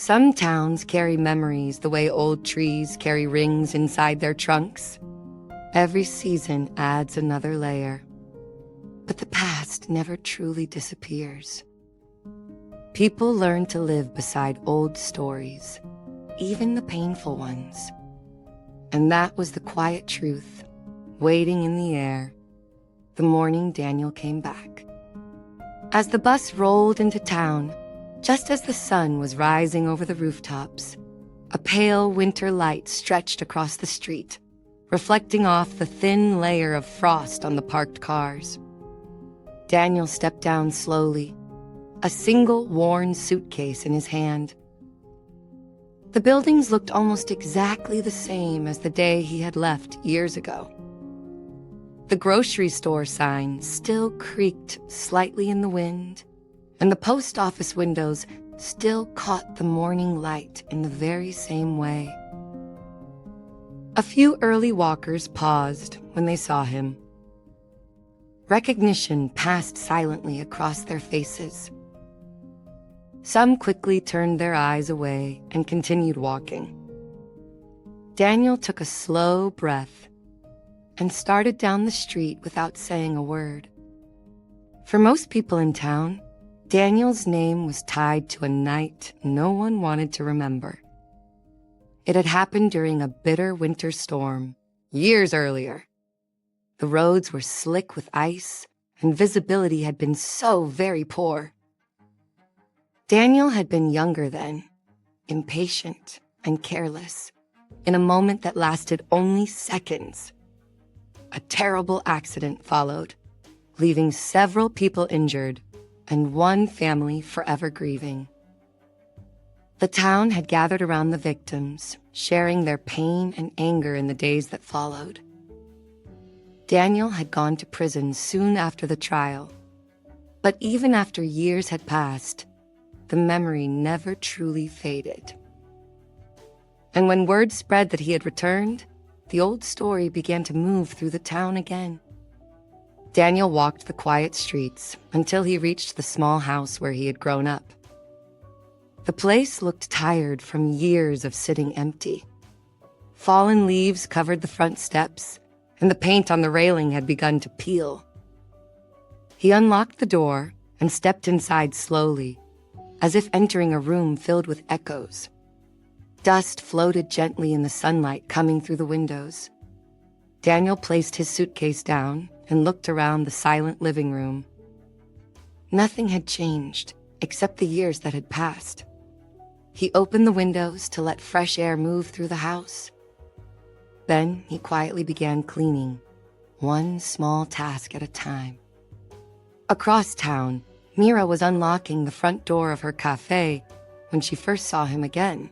Some towns carry memories the way old trees carry rings inside their trunks. Every season adds another layer. But the past never truly disappears. People learn to live beside old stories, even the painful ones. And that was the quiet truth, waiting in the air, the morning Daniel came back. As the bus rolled into town, just as the sun was rising over the rooftops, a pale winter light stretched across the street, reflecting off the thin layer of frost on the parked cars. Daniel stepped down slowly, a single worn suitcase in his hand. The buildings looked almost exactly the same as the day he had left years ago. The grocery store sign still creaked slightly in the wind, and the post office windows still caught the morning light in the very same way. A few early walkers paused when they saw him. Recognition passed silently across their faces. Some quickly turned their eyes away and continued walking. Daniel took a slow breath and started down the street without saying a word. For most people in town, Daniel's name was tied to a night no one wanted to remember. It had happened during a bitter winter storm, years earlier. The roads were slick with ice, and visibility had been so very poor. Daniel had been younger then, impatient and careless, in a moment that lasted only seconds. A terrible accident followed, leaving several people injured and one family forever grieving. The town had gathered around the victims, sharing their pain and anger in the days that followed. Daniel had gone to prison soon after the trial, but even after years had passed, the memory never truly faded. And when word spread that he had returned, the old story began to move through the town again. Daniel walked the quiet streets until he reached the small house where he had grown up. The place looked tired from years of sitting empty. Fallen leaves covered the front steps, and the paint on the railing had begun to peel. He unlocked the door and stepped inside slowly, as if entering a room filled with echoes. Dust floated gently in the sunlight coming through the windows. Daniel placed his suitcase down and looked around the silent living room. Nothing had changed except the years that had passed. He opened the windows to let fresh air move through the house. Then he quietly began cleaning, one small task at a time. Across town, Mira was unlocking the front door of her café when she first saw him again.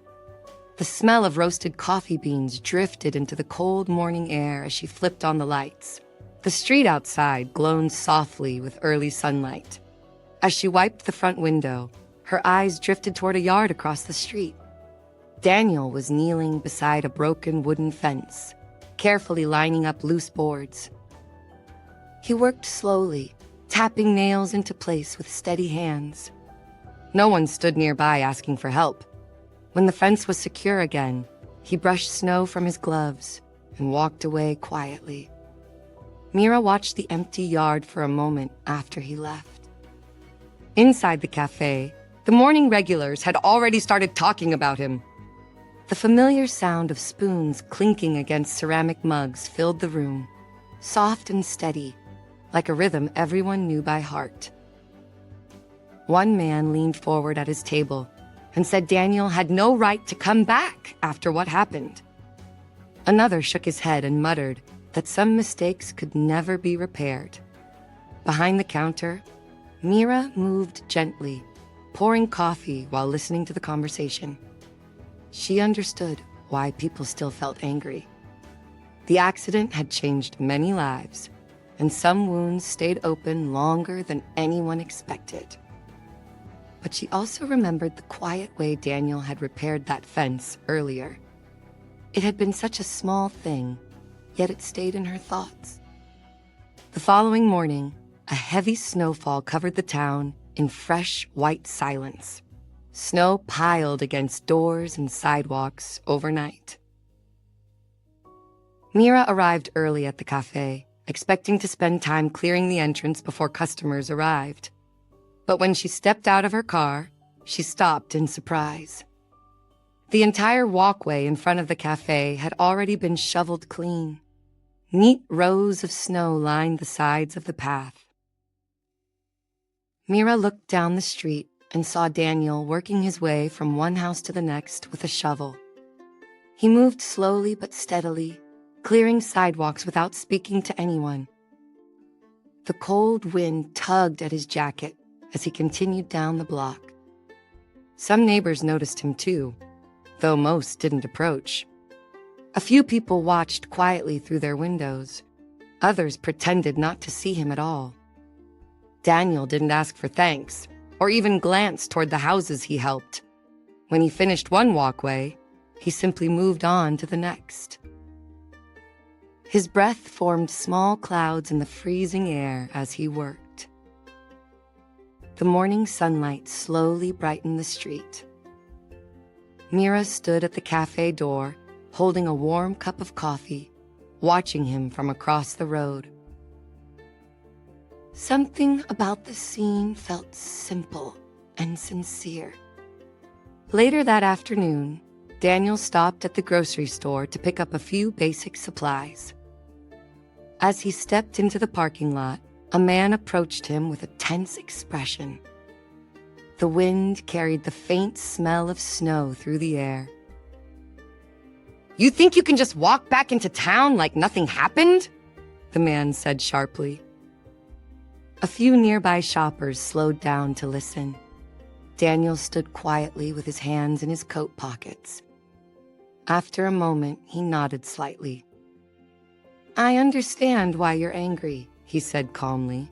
The smell of roasted coffee beans drifted into the cold morning air as she flipped on the lights. The street outside glowed softly with early sunlight. As she wiped the front window, her eyes drifted toward a yard across the street. Daniel was kneeling beside a broken wooden fence, carefully lining up loose boards. He worked slowly, tapping nails into place with steady hands. No one stood nearby asking for help. When the fence was secure again, he brushed snow from his gloves and walked away quietly. Mira watched the empty yard for a moment after he left. Inside the cafe, the morning regulars had already started talking about him. The familiar sound of spoons clinking against ceramic mugs filled the room, soft and steady, like a rhythm everyone knew by heart. One man leaned forward at his table and said Daniel had no right to come back after what happened. Another shook his head and muttered that some mistakes could never be repaired. Behind the counter, Mira moved gently, pouring coffee while listening to the conversation. She understood why people still felt angry. The accident had changed many lives, and some wounds stayed open longer than anyone expected. But she also remembered the quiet way Daniel had repaired that fence earlier. It had been such a small thing, yet it stayed in her thoughts. The following morning, a heavy snowfall covered the town in fresh white silence. Snow piled against doors and sidewalks overnight. Mira arrived early at the café, expecting to spend time clearing the entrance before customers arrived. But when she stepped out of her car, she stopped in surprise. The entire walkway in front of the café had already been shoveled clean. Neat rows of snow lined the sides of the path. Mira looked down the street and saw Daniel working his way from one house to the next with a shovel. He moved slowly but steadily, clearing sidewalks without speaking to anyone. The cold wind tugged at his jacket as he continued down the block. Some neighbors noticed him too, though most didn't approach. A few people watched quietly through their windows. Others pretended not to see him at all. Daniel didn't ask for thanks, or even glance toward the houses he helped. When he finished one walkway, he simply moved on to the next. His breath formed small clouds in the freezing air as he worked. The morning sunlight slowly brightened the street. Mira stood at the cafe door, holding a warm cup of coffee, watching him from across the road. Something about the scene felt simple and sincere. Later that afternoon, Daniel stopped at the grocery store to pick up a few basic supplies. As he stepped into the parking lot, a man approached him with a tense expression. The wind carried the faint smell of snow through the air. "You think you can just walk back into town like nothing happened?" the man said sharply. A few nearby shoppers slowed down to listen. Daniel stood quietly with his hands in his coat pockets. After a moment, he nodded slightly. "I understand why you're angry," he said calmly.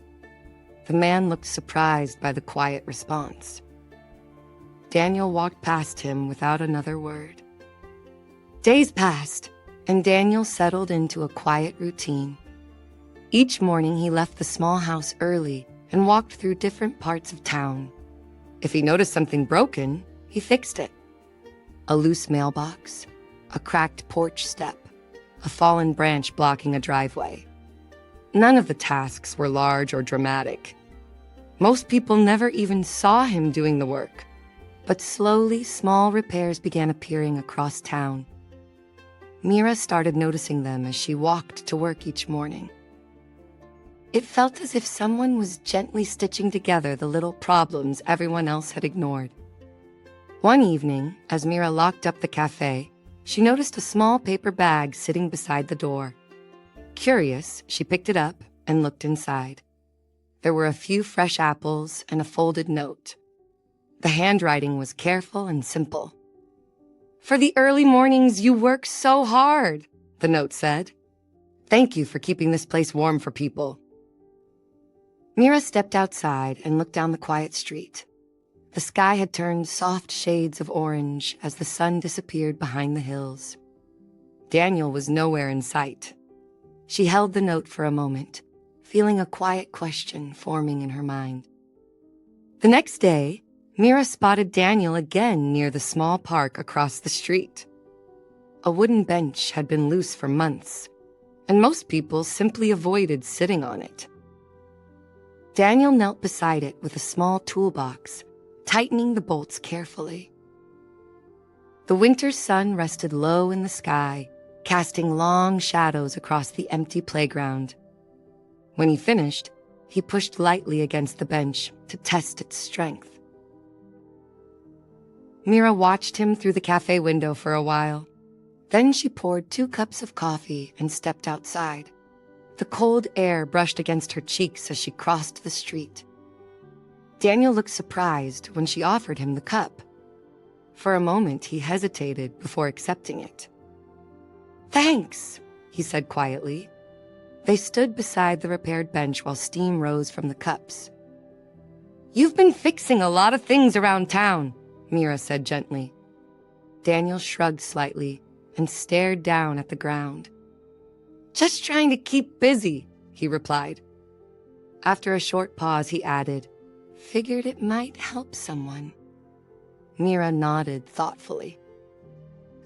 The man looked surprised by the quiet response. Daniel walked past him without another word. Days passed, and Daniel settled into a quiet routine. Each morning he left the small house early and walked through different parts of town. If he noticed something broken, he fixed it. A loose mailbox, a cracked porch step, a fallen branch blocking a driveway. None of the tasks were large or dramatic. Most people never even saw him doing the work. But slowly, small repairs began appearing across town. Mira started noticing them as she walked to work each morning. It felt as if someone was gently stitching together the little problems everyone else had ignored. One evening, as Mira locked up the cafe, she noticed a small paper bag sitting beside the door. Curious, she picked it up and looked inside. There were a few fresh apples and a folded note. The handwriting was careful and simple. "For the early mornings, you work so hard," the note said. "Thank you for keeping this place warm for people." Mira stepped outside and looked down the quiet street. The sky had turned soft shades of orange as the sun disappeared behind the hills. Daniel was nowhere in sight. She held the note for a moment, feeling a quiet question forming in her mind. The next day, Mira spotted Daniel again near the small park across the street. A wooden bench had been loose for months, and most people simply avoided sitting on it. Daniel knelt beside it with a small toolbox, tightening the bolts carefully. The winter sun rested low in the sky, casting long shadows across the empty playground. When he finished, he pushed lightly against the bench to test its strength. Mira watched him through the cafe window for a while. Then she poured 2 cups of coffee and stepped outside. The cold air brushed against her cheeks as she crossed the street. Daniel looked surprised when she offered him the cup. For a moment, he hesitated before accepting it. "Thanks," he said quietly. They stood beside the repaired bench while steam rose from the cups. "You've been fixing a lot of things around town," Mira said gently. Daniel shrugged slightly and stared down at the ground. "Just trying to keep busy," he replied. After a short pause, he added, "Figured it might help someone." Mira nodded thoughtfully.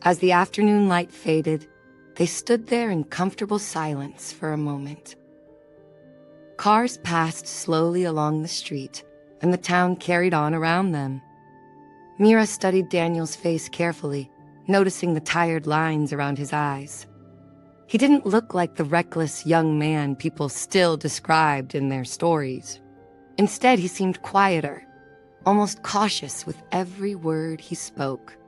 As the afternoon light faded, they stood there in comfortable silence for a moment. Cars passed slowly along the street, and the town carried on around them. Mira studied Daniel's face carefully, noticing the tired lines around his eyes. He didn't look like the reckless young man people still described in their stories. Instead, he seemed quieter, almost cautious with every word he spoke.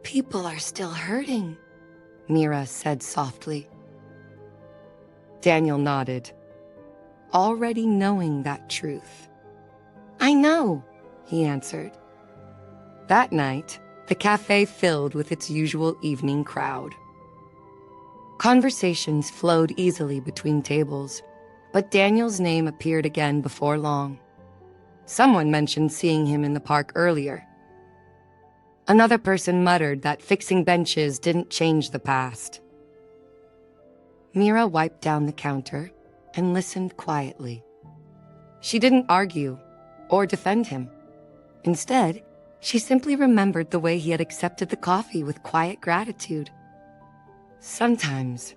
"People are still hurting," Mira said softly. Daniel nodded, already knowing that truth. "I know," he answered. That night, the cafe filled with its usual evening crowd. Conversations flowed easily between tables, but Daniel's name appeared again before long. Someone mentioned seeing him in the park earlier. Another person muttered that fixing benches didn't change the past. Mira wiped down the counter and listened quietly. She didn't argue or defend him. Instead, she simply remembered the way he had accepted the coffee with quiet gratitude. Sometimes,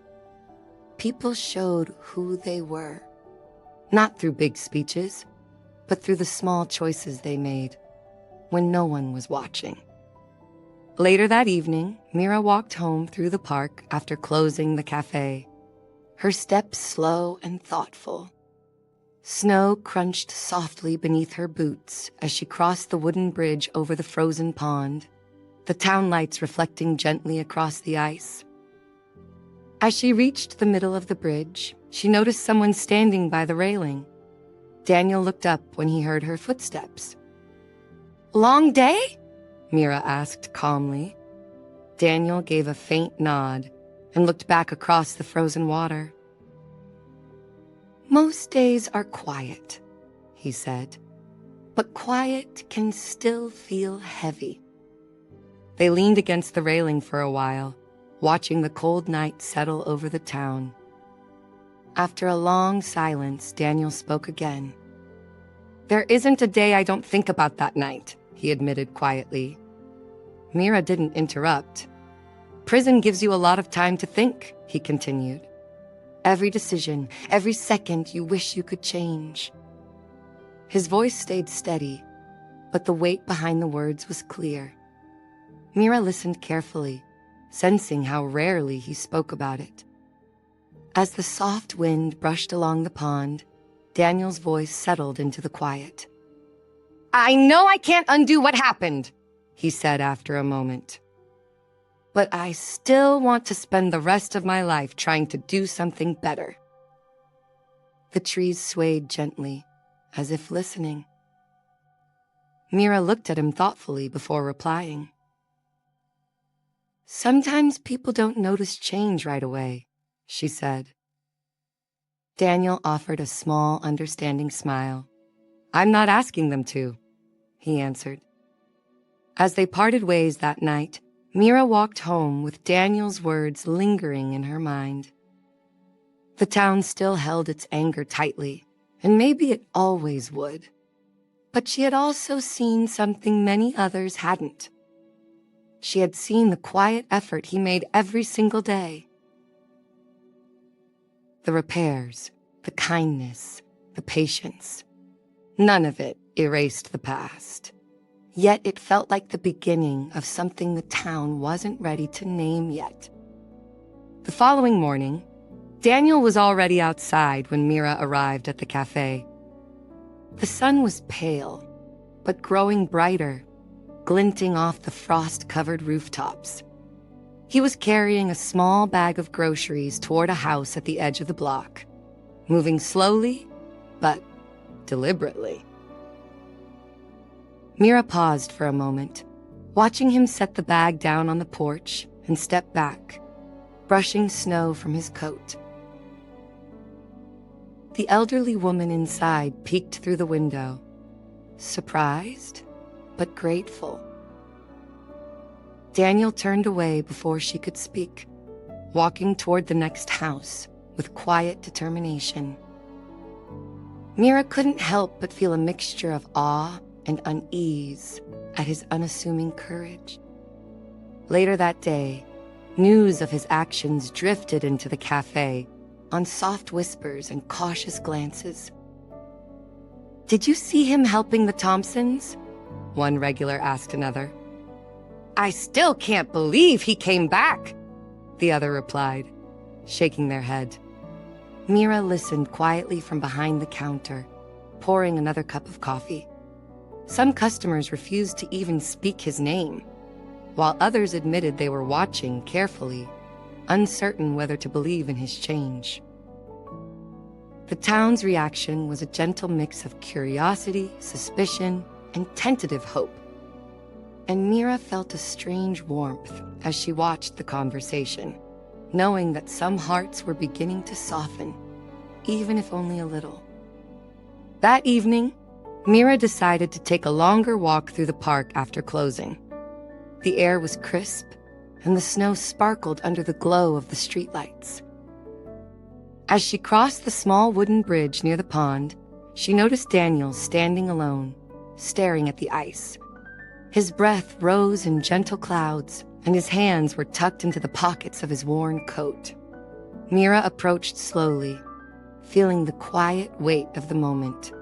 people showed who they were, not through big speeches, but through the small choices they made when no one was watching. Later that evening, Mira walked home through the park after closing the cafe, her steps slow and thoughtful. Snow crunched softly beneath her boots as she crossed the wooden bridge over the frozen pond, the town lights reflecting gently across the ice. As she reached the middle of the bridge, she noticed someone standing by the railing. Daniel looked up when he heard her footsteps. "Long day?" Mira asked calmly. Daniel gave a faint nod and looked back across the frozen water. "Most days are quiet," he said, "but quiet can still feel heavy." They leaned against the railing for a while, watching the cold night settle over the town. After a long silence, Daniel spoke again. "There isn't a day I don't think about that night," he admitted quietly. Mira didn't interrupt. "Prison gives you a lot of time to think," he continued. "Every decision, every second you wish you could change." His voice stayed steady, but the weight behind the words was clear. Mira listened carefully, sensing how rarely he spoke about it. As the soft wind brushed along the pond, Daniel's voice settled into the quiet. "I know I can't undo what happened," he said after a moment. "But I still want to spend the rest of my life trying to do something better." The trees swayed gently, as if listening. Mira looked at him thoughtfully before replying. "Sometimes people don't notice change right away," she said. Daniel offered a small, understanding smile. "I'm not asking them to," he answered. As they parted ways that night, Mira walked home with Daniel's words lingering in her mind. The town still held its anger tightly, and maybe it always would. But she had also seen something many others hadn't. She had seen the quiet effort he made every single day. The repairs, the kindness, the patience. None of it erased the past. Yet it felt like the beginning of something the town wasn't ready to name yet. The following morning, Daniel was already outside when Mira arrived at the cafe. The sun was pale, but growing brighter, glinting off the frost-covered rooftops. He was carrying a small bag of groceries toward a house at the edge of the block, moving slowly, but deliberately. Mira paused for a moment, watching him set the bag down on the porch and step back, brushing snow from his coat. The elderly woman inside peeked through the window, surprised but grateful. Daniel turned away before she could speak, walking toward the next house with quiet determination. Mira couldn't help but feel a mixture of awe and unease at his unassuming courage. Later that day, news of his actions drifted into the cafe on soft whispers and cautious glances. "Did you see him helping the Thompsons?" one regular asked another. "I still can't believe he came back," the other replied, shaking their head. Mira listened quietly from behind the counter, pouring another cup of coffee. Some customers refused to even speak his name, while others admitted they were watching carefully, uncertain whether to believe in his change. The town's reaction was a gentle mix of curiosity, suspicion, and tentative hope. And Mira felt a strange warmth as she watched the conversation, knowing that some hearts were beginning to soften, even if only a little. That evening, Mira decided to take a longer walk through the park after closing. The air was crisp, and the snow sparkled under the glow of the streetlights. As she crossed the small wooden bridge near the pond, she noticed Daniel standing alone, staring at the ice. His breath rose in gentle clouds, and his hands were tucked into the pockets of his worn coat. Mira approached slowly, feeling the quiet weight of the moment.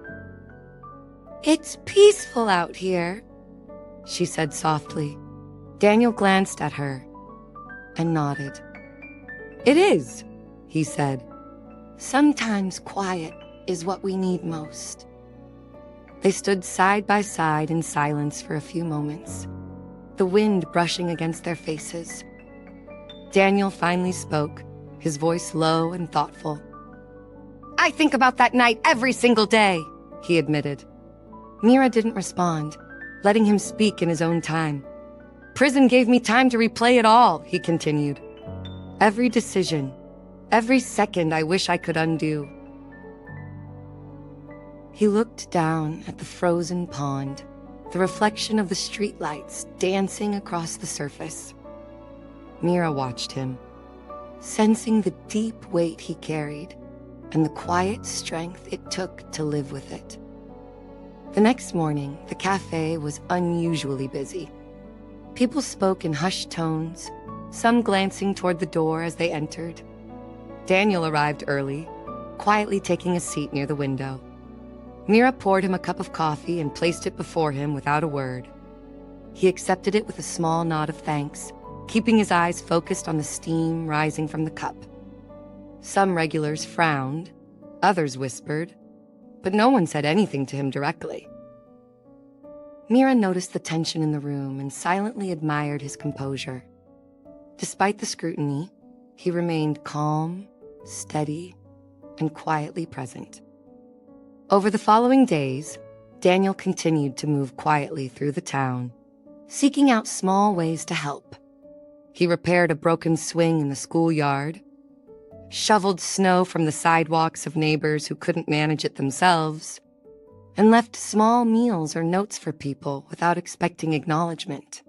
"It's peaceful out here," she said softly. Daniel glanced at her and nodded. "It is," he said. "Sometimes quiet is what we need most." They stood side by side in silence for a few moments, the wind brushing against their faces. Daniel finally spoke, his voice low and thoughtful. "I think about that night every single day," he admitted. Mira didn't respond, letting him speak in his own time. "Prison gave me time to replay it all," he continued. "Every decision, every second I wish I could undo." He looked down at the frozen pond, the reflection of the streetlights dancing across the surface. Mira watched him, sensing the deep weight he carried and the quiet strength it took to live with it. The next morning, the cafe was unusually busy. People spoke in hushed tones, some glancing toward the door as they entered. Daniel arrived early, quietly taking a seat near the window. Mira poured him a cup of coffee and placed it before him without a word. He accepted it with a small nod of thanks, keeping his eyes focused on the steam rising from the cup. Some regulars frowned, others whispered, but no one said anything to him directly. Mira noticed the tension in the room and silently admired his composure. Despite the scrutiny, he remained calm, steady, and quietly present. Over the following days, Daniel continued to move quietly through the town, seeking out small ways to help. He repaired a broken swing in the schoolyard, shoveled snow from the sidewalks of neighbors who couldn't manage it themselves, and left small meals or notes for people without expecting acknowledgement.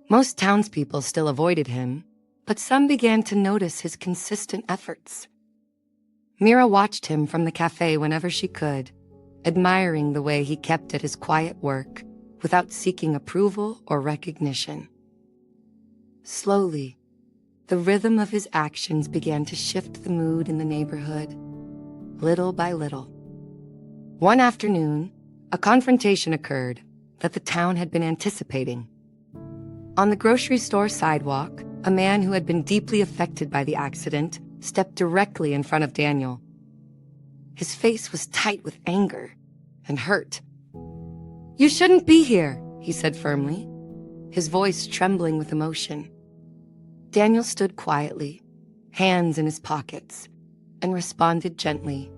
Most townspeople still avoided him, but some began to notice his consistent efforts. Mira watched him from the cafe whenever she could, admiring the way he kept at his quiet work without seeking approval or recognition. Slowly, the rhythm of his actions began to shift the mood in the neighborhood, little by little. One afternoon, a confrontation occurred that the town had been anticipating. On the grocery store sidewalk, a man who had been deeply affected by the accident stepped directly in front of Daniel. His face was tight with anger and hurt. "You shouldn't be here," he said firmly, his voice trembling with emotion. Daniel stood quietly, hands in his pockets, and responded gently,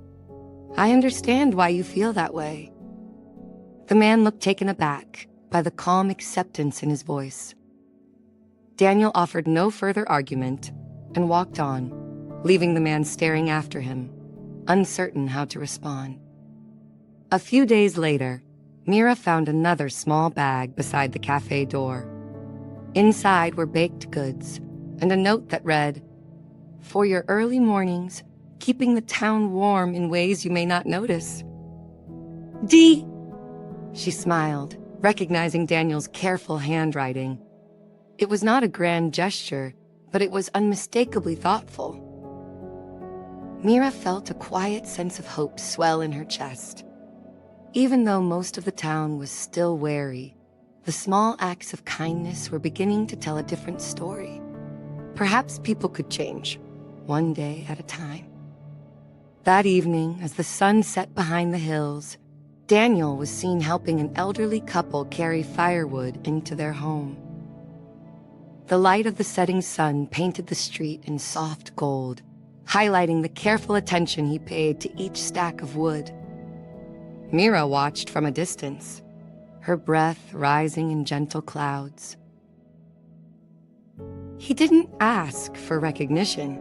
"I understand why you feel that way." The man looked taken aback by the calm acceptance in his voice. Daniel offered no further argument and walked on, leaving the man staring after him, uncertain how to respond. A few days later, Mira found another small bag beside the cafe door. Inside were baked goods and a note that read, "For your early mornings, keeping the town warm in ways you may not notice." She smiled, recognizing Daniel's careful handwriting. It was not a grand gesture, but it was unmistakably thoughtful. Mira felt a quiet sense of hope swell in her chest. Even though most of the town was still wary, the small acts of kindness were beginning to tell a different story. Perhaps people could change, one day at a time. That evening, as the sun set behind the hills, Daniel was seen helping an elderly couple carry firewood into their home. The light of the setting sun painted the street in soft gold, highlighting the careful attention he paid to each stack of wood. Mira watched from a distance, her breath rising in gentle clouds. He didn't ask for recognition.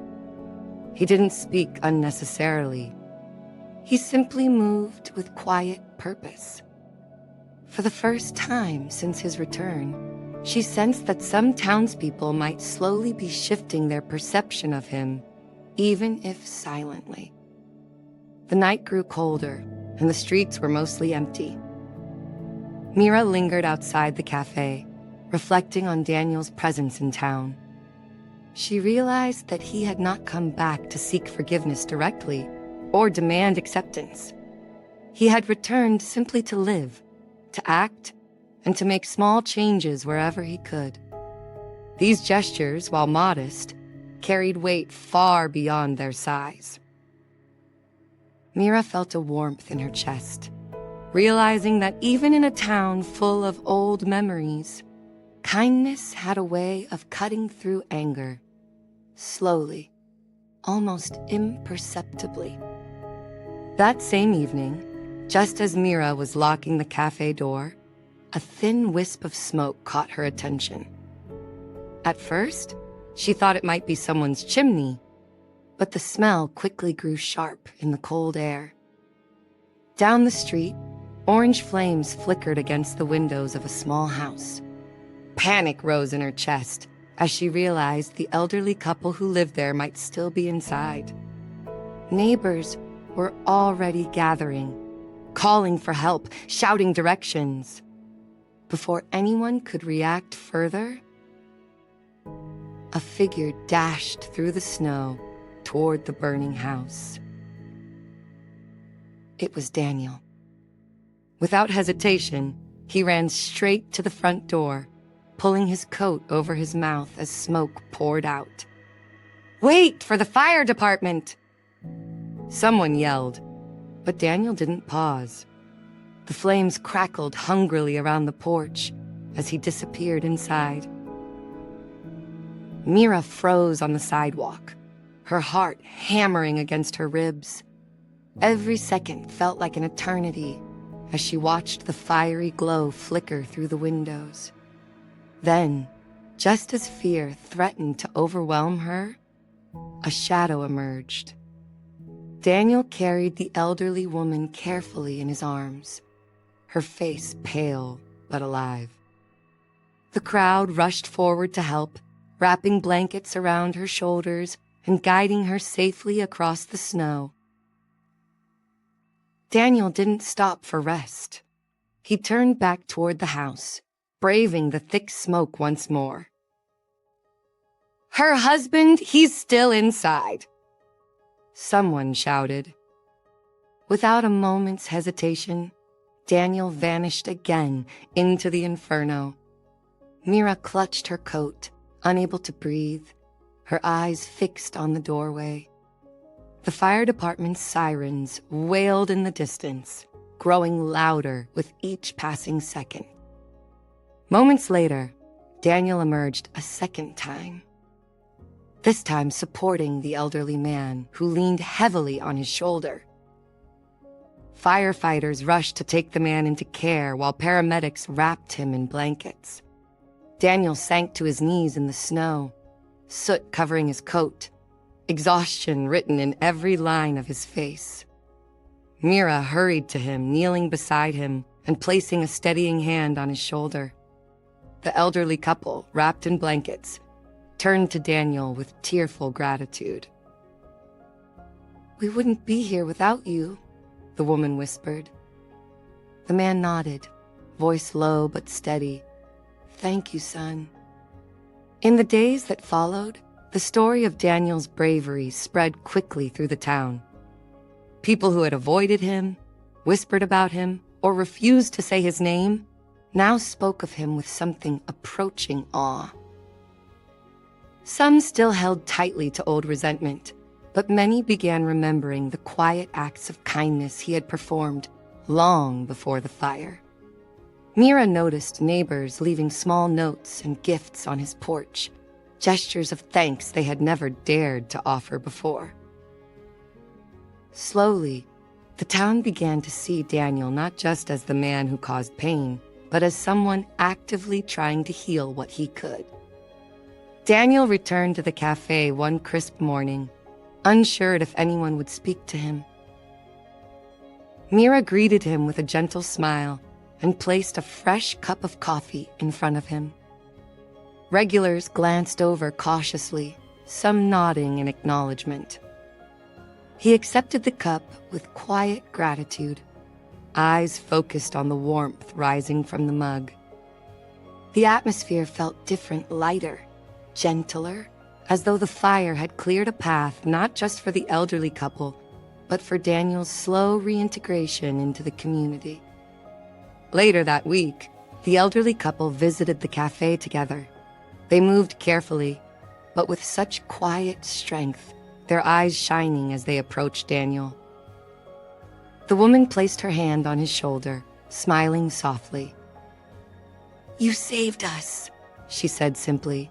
He didn't speak unnecessarily. He simply moved with quiet purpose. For the first time since his return, she sensed that some townspeople might slowly be shifting their perception of him, even if silently. The night grew colder, and the streets were mostly empty. Mira lingered outside the café, reflecting on Daniel's presence in town. She realized that he had not come back to seek forgiveness directly or demand acceptance. He had returned simply to live, to act, and to make small changes wherever he could. These gestures, while modest, carried weight far beyond their size. Mira felt a warmth in her chest, realizing that even in a town full of old memories, kindness had a way of cutting through anger, slowly, almost imperceptibly. That same evening, just as Mira was locking the cafe door, a thin wisp of smoke caught her attention. At first, she thought it might be someone's chimney, but the smell quickly grew sharp in the cold air. Down the street, orange flames flickered against the windows of a small house. Panic rose in her chest as she realized the elderly couple who lived there might still be inside. Neighbors were already gathering, calling for help, shouting directions. Before anyone could react further, a figure dashed through the snow toward the burning house. It was Daniel. Without hesitation, he ran straight to the front door, pulling his coat over his mouth as smoke poured out. "Wait for the fire department!" Someone yelled, but Daniel didn't pause. The flames crackled hungrily around the porch as he disappeared inside. Mira froze on the sidewalk, her heart hammering against her ribs. Every second felt like an eternity as she watched the fiery glow flicker through the windows. Then, just as fear threatened to overwhelm her, a shadow emerged. Daniel carried the elderly woman carefully in his arms, her face pale but alive. The crowd rushed forward to help, wrapping blankets around her shoulders and guiding her safely across the snow. Daniel didn't stop for rest. He turned back toward the house, braving the thick smoke once more. "Her husband, he's still inside," someone shouted. Without a moment's hesitation, Daniel vanished again into the inferno. Mira clutched her coat, unable to breathe, her eyes fixed on the doorway. The fire department's sirens wailed in the distance, growing louder with each passing second. Moments later, Daniel emerged a second time, this time supporting the elderly man who leaned heavily on his shoulder. Firefighters rushed to take the man into care while paramedics wrapped him in blankets. Daniel sank to his knees in the snow, soot covering his coat, exhaustion written in every line of his face. Mira hurried to him, kneeling beside him and placing a steadying hand on his shoulder. The elderly couple, wrapped in blankets, turned to Daniel with tearful gratitude. "We wouldn't be here without you," the woman whispered. The man nodded, voice low but steady. "Thank you, son." In the days that followed, the story of Daniel's bravery spread quickly through the town. People who had avoided him, whispered about him, or refused to say his name now spoke of him with something approaching awe. Some still held tightly to old resentment, but many began remembering the quiet acts of kindness he had performed long before the fire. Mira noticed neighbors leaving small notes and gifts on his porch, gestures of thanks they had never dared to offer before. Slowly, the town began to see Daniel not just as the man who caused pain, but as someone actively trying to heal what he could. Daniel returned to the café one crisp morning, unsure if anyone would speak to him. Mira greeted him with a gentle smile and placed a fresh cup of coffee in front of him. Regulars glanced over cautiously, some nodding in acknowledgement. He accepted the cup with quiet gratitude, eyes focused on the warmth rising from the mug. The atmosphere felt different, lighter, gentler, as though the fire had cleared a path not just for the elderly couple, but for Daniel's slow reintegration into the community. Later that week, the elderly couple visited the cafe together. They moved carefully, but with such quiet strength, their eyes shining as they approached Daniel. The woman placed her hand on his shoulder, smiling softly. "You saved us," she said simply,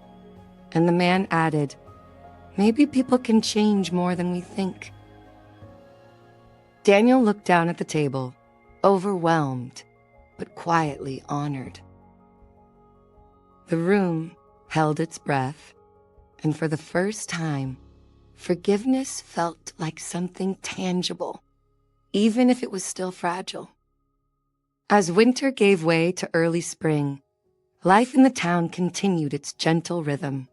and the man added, "Maybe people can change more than we think." Daniel looked down at the table, overwhelmed, but quietly honored. The room held its breath, and for the first time, forgiveness felt like something tangible, even if it was still fragile. As winter gave way to early spring, life in the town continued its gentle rhythm.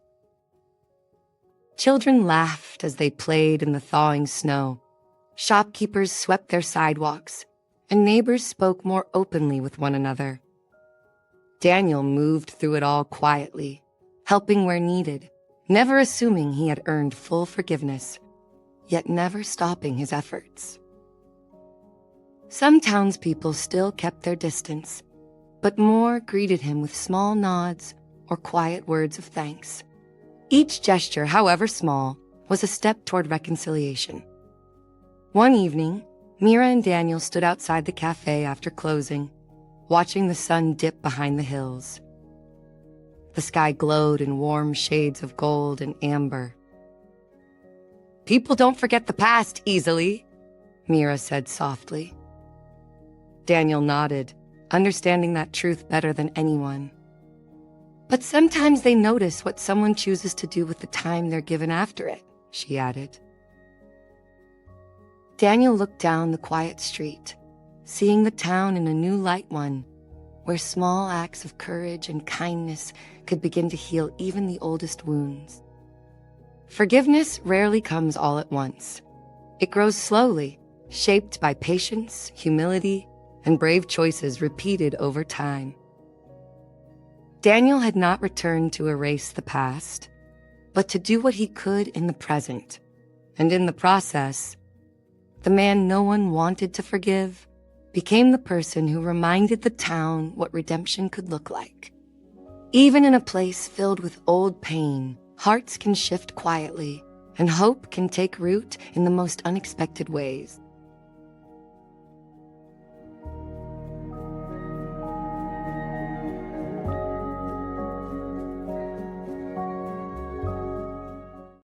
Children laughed as they played in the thawing snow. Shopkeepers swept their sidewalks, and neighbors spoke more openly with one another. Daniel moved through it all quietly, helping where needed, never assuming he had earned full forgiveness, yet never stopping his efforts. Some townspeople still kept their distance, but more greeted him with small nods or quiet words of thanks. Each gesture, however small, was a step toward reconciliation. One evening, Mira and Daniel stood outside the cafe after closing, watching the sun dip behind the hills. The sky glowed in warm shades of gold and amber. "People don't forget the past easily," Mira said softly. Daniel nodded, understanding that truth better than anyone. "But sometimes they notice what someone chooses to do with the time they're given after it," she added. Daniel looked down the quiet street, seeing the town in a new light, one where small acts of courage and kindness could begin to heal even the oldest wounds. Forgiveness rarely comes all at once. It grows slowly, shaped by patience, humility, and brave choices repeated over time. Daniel had not returned to erase the past, but to do what he could in the present. And in the process, the man no one wanted to forgive became the person who reminded the town what redemption could look like. Even in a place filled with old pain, hearts can shift quietly, and hope can take root in the most unexpected ways.